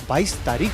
22 तारीख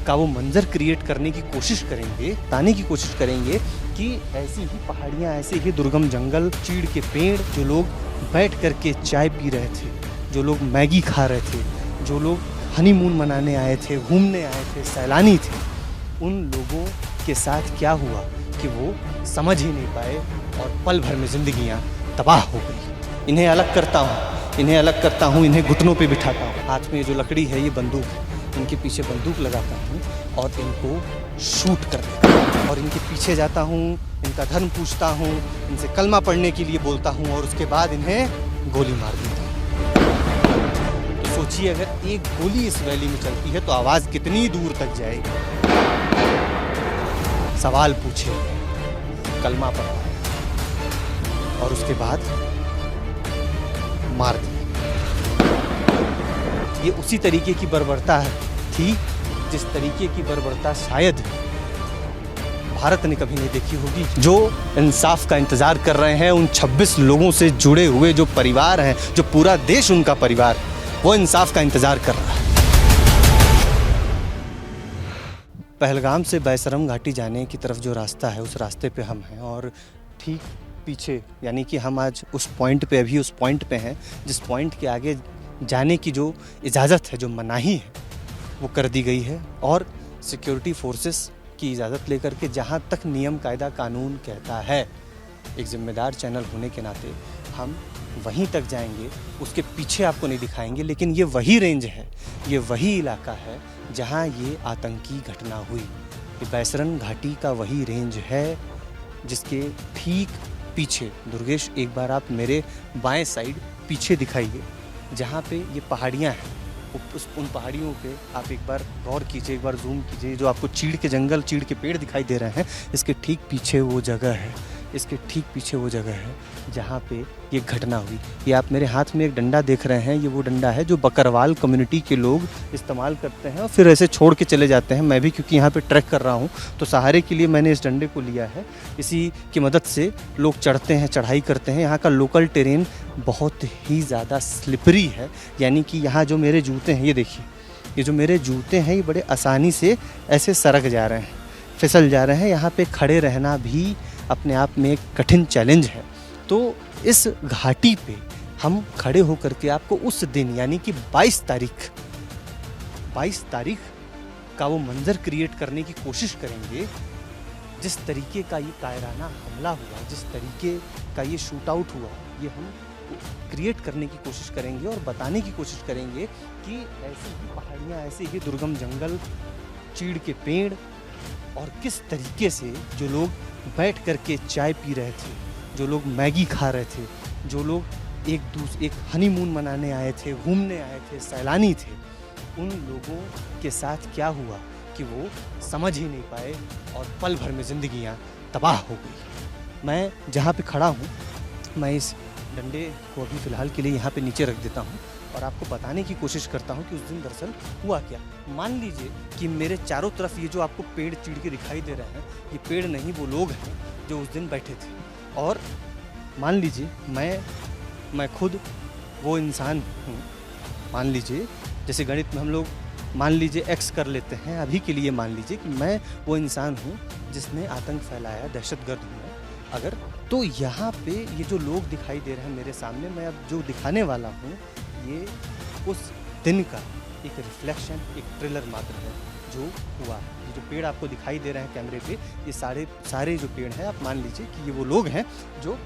का वो मंजर क्रिएट करने की कोशिश करेंगे, बताने की कोशिश करेंगे कि ऐसी ही पहाड़ियाँ, ऐसे ही दुर्गम जंगल, चीड़ के पेड़, जो लोग बैठ कर के चाय पी रहे थे, जो लोग मैगी खा रहे थे, जो लोग हनीमून मनाने आए थे, घूमने आए थे, सैलानी थे, उन लोगों के साथ क्या हुआ कि वो समझ ही नहीं पाए और पल भर में ज़िंदगियाँ तबाह हो गई। इन्हें अलग करता हूँ, इन्हें घुटनों पे बिठाता हूँ। हाथ में जो लकड़ी है ये बंदूक है, इनके पीछे बंदूक लगाता हूँ और इनको शूट कर देता हूँ और इनके पीछे जाता हूँ, इनका धर्म पूछता हूँ, इनसे कलमा पढ़ने के लिए बोलता हूँ और उसके बाद इन्हें गोली मार देता हूँ। तो सोचिए, अगर एक गोली इस वैली में चलती है तो आवाज़ कितनी दूर तक जाएगी। सवाल पूछे, कलमा पढ़ा और उसके बाद मार दिया। ये उसी तरीके की बर्बरता थी जिस तरीके की बर्बरता शायद भारत ने कभी नहीं देखी होगी। जो इंसाफ का इंतजार कर रहे हैं, उन 26 लोगों से जुड़े हुए जो परिवार हैं, जो पूरा देश उनका परिवार, वो इंसाफ का इंतजार कर रहा है। पहलगाम से बैसरम घाटी जाने की तरफ जो रास्ता है, उस रास्ते पे हम हैं और ठीक पीछे, यानी कि हम आज उस पॉइंट पे, अभी उस पॉइंट पे हैं जिस पॉइंट के आगे जाने की जो इजाज़त है, जो मनाही है, वो कर दी गई है और सिक्योरिटी फोर्सेस की इजाज़त लेकर के जहाँ तक नियम कायदा कानून कहता है, एक ज़िम्मेदार चैनल होने के नाते हम वहीं तक जाएंगे। उसके पीछे आपको नहीं दिखाएंगे, लेकिन ये वही रेंज है, ये वही इलाका है जहाँ ये आतंकी घटना हुई। ये बैसरन घाटी का वही रेंज है जिसके ठीक पीछे, दुर्गेश एक बार आप मेरे बाएं साइड पीछे दिखाइए, जहाँ पे ये पहाड़ियाँ हैं, उन पहाड़ियों पे आप एक बार गौर कीजिए, एक बार जूम कीजिए। जो आपको चीड़ के जंगल, चीड़ के पेड़ दिखाई दे रहे हैं, इसके ठीक पीछे वो जगह है, इसके ठीक पीछे वो जगह है जहाँ पे ये घटना हुई। ये आप मेरे हाथ में एक डंडा देख रहे हैं, ये वो डंडा है जो बकरवाल कम्युनिटी के लोग इस्तेमाल करते हैं और फिर ऐसे छोड़ के चले जाते हैं। मैं भी क्योंकि यहाँ पे ट्रैक कर रहा हूँ तो सहारे के लिए मैंने इस डंडे को लिया है। इसी की मदद से लोग चढ़ते हैं, चढ़ाई करते हैं। यहाँ का लोकल टेरेन बहुत ही ज़्यादा स्लिपरी है, यानी कि यहाँ जो मेरे जूते हैं, ये देखिए, ये जो मेरे जूते हैं, ये बड़े आसानी से ऐसे सरक जा रहे हैं, फिसल जा रहे हैं। यहाँ पे खड़े रहना भी अपने आप में एक कठिन चैलेंज है। तो इस घाटी पे हम खड़े होकर के आपको उस दिन, यानी कि 22 तारीख का वो मंजर क्रिएट करने की कोशिश करेंगे। जिस तरीके का ये कायराना हमला हुआ, जिस तरीके का ये शूट आउट हुआ, ये हम क्रिएट करने की कोशिश करेंगे और बताने की कोशिश करेंगे कि ऐसी ही पहाड़ियाँ, ऐसे ही दुर्गम जंगल, चीड़ के पेड़, और किस तरीके से जो लोग बैठ कर के चाय पी रहे थे, जो लोग मैगी खा रहे थे, जो लोग एक हनीमून मनाने आए थे, घूमने आए थे, सैलानी थे, उन लोगों के साथ क्या हुआ कि वो समझ ही नहीं पाए और पल भर में ज़िंदगियाँ तबाह हो गई। मैं जहाँ पे खड़ा हूँ, मैं इस डंडे को अभी फ़िलहाल के लिए यहाँ पे नीचे रख देता हूँ और आपको बताने की कोशिश करता हूँ कि उस दिन दरअसल हुआ क्या। मान लीजिए कि मेरे चारों तरफ ये जो आपको पेड़ चीड़ के दिखाई दे रहे हैं, ये पेड़ नहीं, वो लोग हैं जो उस दिन बैठे थे। और मान लीजिए मैं खुद वो इंसान हूँ। मान लीजिए, जैसे गणित में हम लोग मान लीजिए x कर लेते हैं, अभी के लिए मान लीजिए कि मैं वो इंसान हूँ जिसने आतंक फैलाया, दहशतगर्द हूँ अगर। तो यहाँ पे ये जो लोग दिखाई दे रहे हैं मेरे सामने, मैं अब जो दिखाने वाला हूँ, ये उस दिन का एक रिफ्लेक्शन, एक ट्रेलर मात्र है जो हुआ है। ये जो पेड़ आपको दिखाई दे रहे हैं कैमरे पे, ये सारे जो पेड़ हैं, आप मान लीजिए कि ये वो लोग हैं जो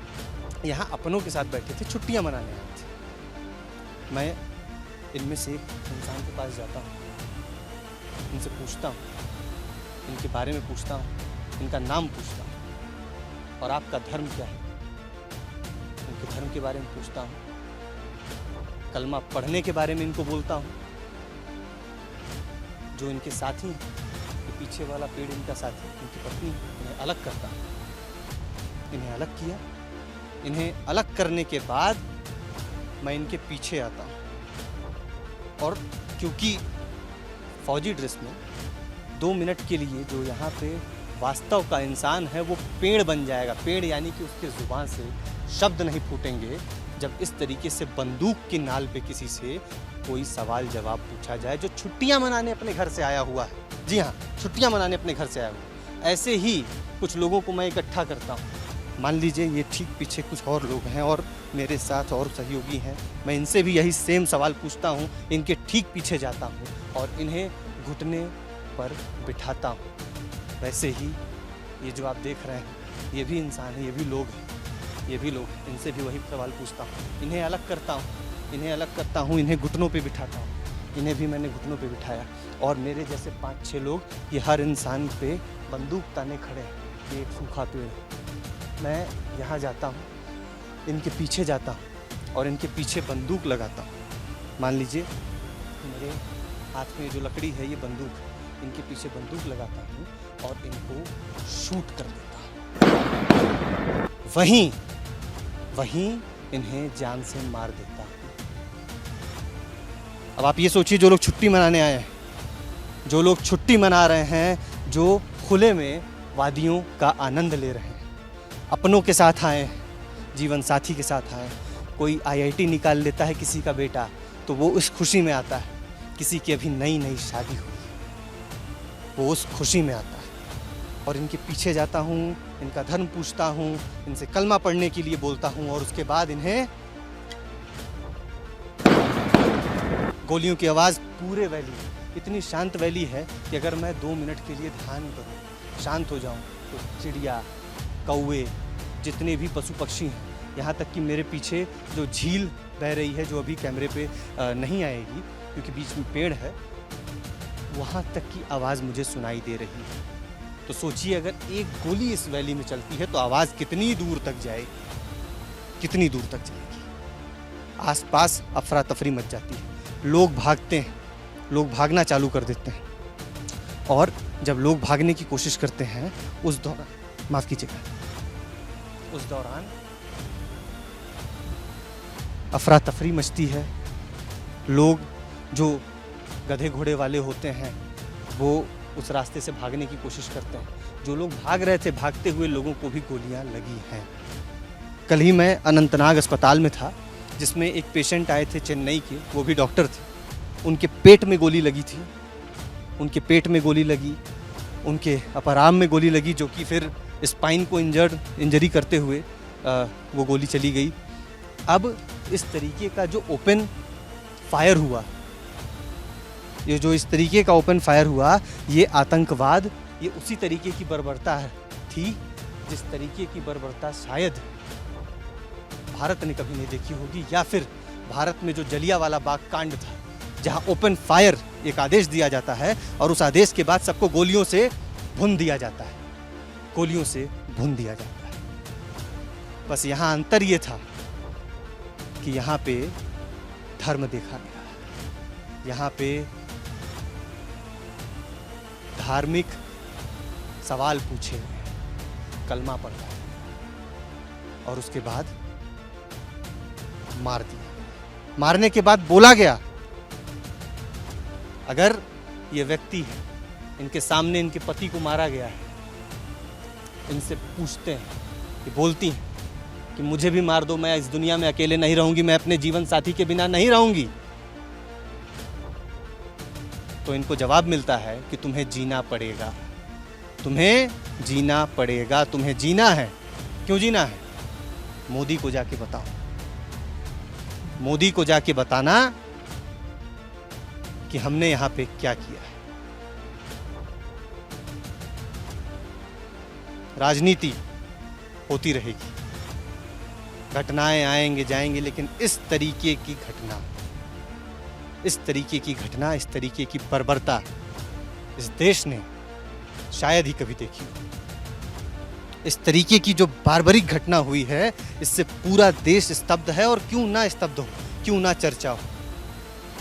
यहाँ अपनों के साथ बैठे थे, छुट्टियाँ मनाने आए थे। मैं इनमें से एक इंसान के पास जाता हूँ, इनसे पूछता हूँ, इनके बारे में पूछता हूँ, इनका नाम पूछता हूँ और आपका धर्म क्या है, इनके धर्म के बारे में पूछता हूँ, कलमा पढ़ने के बारे में इनको बोलता हूँ। जो इनके साथी हैं, ये पीछे वाला पेड़ इनका साथी, इनकी पत्नी, इन्हें अलग करता हूँ। इन्हें अलग किया, इन्हें अलग करने के बाद मैं इनके पीछे आता हूँ और क्योंकि फौजी ड्रेस में 2 मिनट के लिए जो यहाँ पे वास्तव का इंसान है वो पेड़ बन जाएगा। पेड़ यानी कि उसके ज़ुबान से शब्द नहीं फूटेंगे जब इस तरीके से बंदूक की नाल पे किसी से कोई सवाल जवाब पूछा जाए, जो छुट्टियां मनाने अपने घर से आया हुआ है, जी हाँ, छुट्टियां मनाने अपने घर से आया हुआ है, ऐसे ही कुछ लोगों को मैं इकट्ठा करता हूँ। मान लीजिए ये ठीक पीछे कुछ और लोग हैं और मेरे साथ और सहयोगी हैं, मैं इनसे भी यही सेम सवाल पूछता हूँ, इनके ठीक पीछे जाता हूँ और इन्हें घुटने पर बिठाता हूँ। वैसे ही ये जो आप देख रहे हैं, ये भी इंसान है, ये भी लोग हैं, ये भी लोग हैं, इनसे भी वही सवाल पूछता हूँ, इन्हें अलग करता हूँ, इन्हें घुटनों पे बिठाता हूँ। इन्हें भी मैंने घुटनों पे बिठाया और मेरे जैसे 5-6 लोग ये हर इंसान पे बंदूक ताने खड़े हैं। ये एक सूखा पेड़ है, मैं यहाँ जाता हूँ, इनके पीछे जाता हूँ और इनके पीछे बंदूक लगाता हूँ। मान लीजिए मेरे हाथ में जो लकड़ी है ये बंदूक है, इनके पीछे बंदूक लगाता हूँ और इनको शूट कर देता हूँ। वहीं इन्हें जान से मार देता हूँ। अब आप ये सोचिए, जो लोग छुट्टी मनाने आए हैं, जो लोग छुट्टी मना रहे हैं, जो खुले में वादियों का आनंद ले रहे हैं, अपनों के साथ आए, जीवन साथी के साथ आए, कोई आईआईटी निकाल लेता है किसी का बेटा तो वो उस खुशी में आता है, किसी की अभी नई शादी हुई वो उस खुशी में आता है। और इनके पीछे जाता हूँ, इनका धर्म पूछता हूँ, इनसे कलमा पढ़ने के लिए बोलता हूँ और उसके बाद इन्हें गोलियों की आवाज़ पूरे वैली, इतनी शांत वैली है कि अगर मैं 2 मिनट के लिए ध्यान करूँ, शांत हो जाऊँ, तो चिड़िया, कौवे, जितने भी पशु पक्षी हैं, यहाँ तक कि मेरे पीछे जो झील बह रही है, जो अभी कैमरे पे नहीं आएगी क्योंकि बीच में पेड़ है, वहाँ तक की आवाज़ मुझे सुनाई दे रही है। तो सोचिए, अगर एक गोली इस वैली में चलती है तो आवाज़ कितनी दूर तक जाएगी, कितनी दूर तक जाएगी। आसपास अफरा तफरी मच जाती है, लोग भागते हैं, लोग भागना चालू कर देते हैं और जब लोग भागने की कोशिश करते हैं उस दौरान, माफ़ कीजिएगा, उस दौरान अफरा तफरी मचती है। लोग जो गधे घोड़े वाले होते हैं वो उस रास्ते से भागने की कोशिश करते हैं। जो लोग भाग रहे थे, भागते हुए लोगों को भी गोलियां लगी हैं। कल ही मैं अनंतनाग अस्पताल में था, जिसमें एक पेशेंट आए थे चेन्नई के, वो भी डॉक्टर थे। उनके पेट में गोली लगी थी, उनके पेट में गोली लगी, उनके अपर आर्म में गोली लगी, जो कि फिर स्पाइन को इंजरी करते हुए वो गोली चली गई। अब इस तरीके का जो ओपन फायर हुआ, ये जो इस तरीके का ओपन फायर हुआ, ये आतंकवाद, ये उसी तरीके की बर्बरता थी जिस तरीके की बर्बरता शायद भारत ने कभी नहीं देखी होगी, या फिर भारत में जो जलियांवाला बाग कांड था, जहां ओपन फायर एक आदेश दिया जाता है और उस आदेश के बाद सबको गोलियों से भून दिया जाता है, गोलियों से भून दिया जाता है। बस यहाँ अंतर ये था कि यहाँ पे धर्म देखा गया, यहाँ पे धार्मिक सवाल पूछे गए, कलमा पढ़ा और उसके बाद मार दिया। मारने के बाद बोला गया, अगर ये व्यक्ति है, इनके सामने इनके पति को मारा गया है, इनसे पूछते हैं, ये बोलती हैं कि मुझे भी मार दो, मैं इस दुनिया में अकेले नहीं रहूंगी, मैं अपने जीवन साथी के बिना नहीं रहूंगी। तो इनको जवाब मिलता है कि तुम्हें जीना पड़ेगा, तुम्हें जीना पड़ेगा, तुम्हें जीना है। क्यों जीना है? मोदी को जाके बताओ, मोदी को जाके बताना कि हमने यहां पे क्या किया है। राजनीति होती रहेगी, घटनाएं आएंगे जाएंगे, लेकिन इस तरीके की घटना, इस तरीके की घटना, इस तरीके की बर्बरता इस देश ने शायद ही कभी देखी हो। इस तरीके की जो बार्बरिक घटना हुई है, इससे पूरा देश स्तब्ध है। और क्यों ना स्तब्ध हो, क्यों ना चर्चा हो,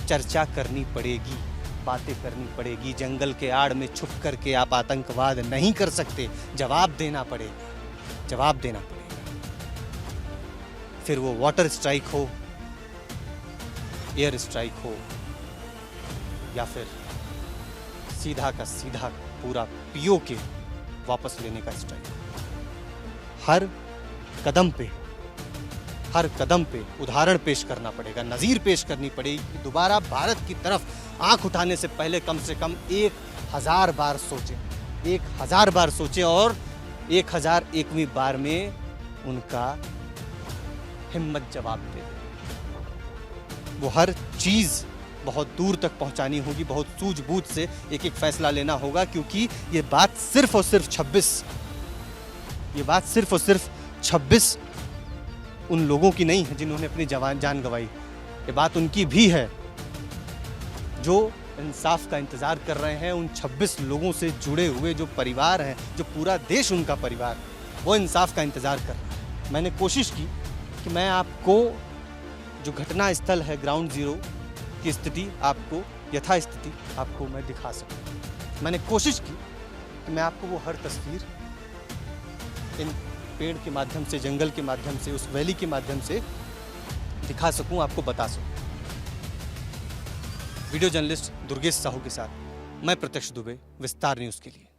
चर्चा करनी पड़ेगी, बातें करनी पड़ेगी। जंगल के आड़ में छुप करके आप आतंकवाद नहीं कर सकते, जवाब देना पड़ेगा, जवाब देना पड़ेगा। फिर वो वाटर स्ट्राइक हो, एयर स्ट्राइक हो, या फिर सीधा का सीधा पूरा पीओ के वापस लेने का स्ट्राइक हो। हर कदम पे हर कदम पे उदाहरण पेश करना पड़ेगा, नज़ीर पेश करनी पड़ेगी। दोबारा भारत की तरफ आंख उठाने से पहले कम से कम 1000 बार सोचें, 1000 बार सोचें और 1001वीं बार में उनका हिम्मत जवाब दे दें। वो हर चीज़ बहुत दूर तक पहुंचानी होगी, बहुत सूझबूझ से एक एक फैसला लेना होगा, क्योंकि ये बात सिर्फ और सिर्फ 26 उन लोगों की नहीं है जिन्होंने अपनी जान गंवाई। ये बात उनकी भी है जो इंसाफ का इंतज़ार कर रहे हैं, उन 26 लोगों से जुड़े हुए जो परिवार हैं, जो पूरा देश उनका परिवार, वो इंसाफ का इंतज़ार कर रहे हैं। मैंने कोशिश की कि मैं आपको जो घटना स्थल है, ग्राउंड ज़ीरो की स्थिति, आपको यथास्थिति आपको मैं दिखा सकूं। मैंने कोशिश की कि मैं आपको वो हर तस्वीर इन पेड़ के माध्यम से, जंगल के माध्यम से, उस वैली के माध्यम से दिखा सकूं, आपको बता सकूं। वीडियो जर्नलिस्ट दुर्गेश साहू के साथ मैं प्रत्यक्ष दुबे, विस्तार न्यूज़ के लिए।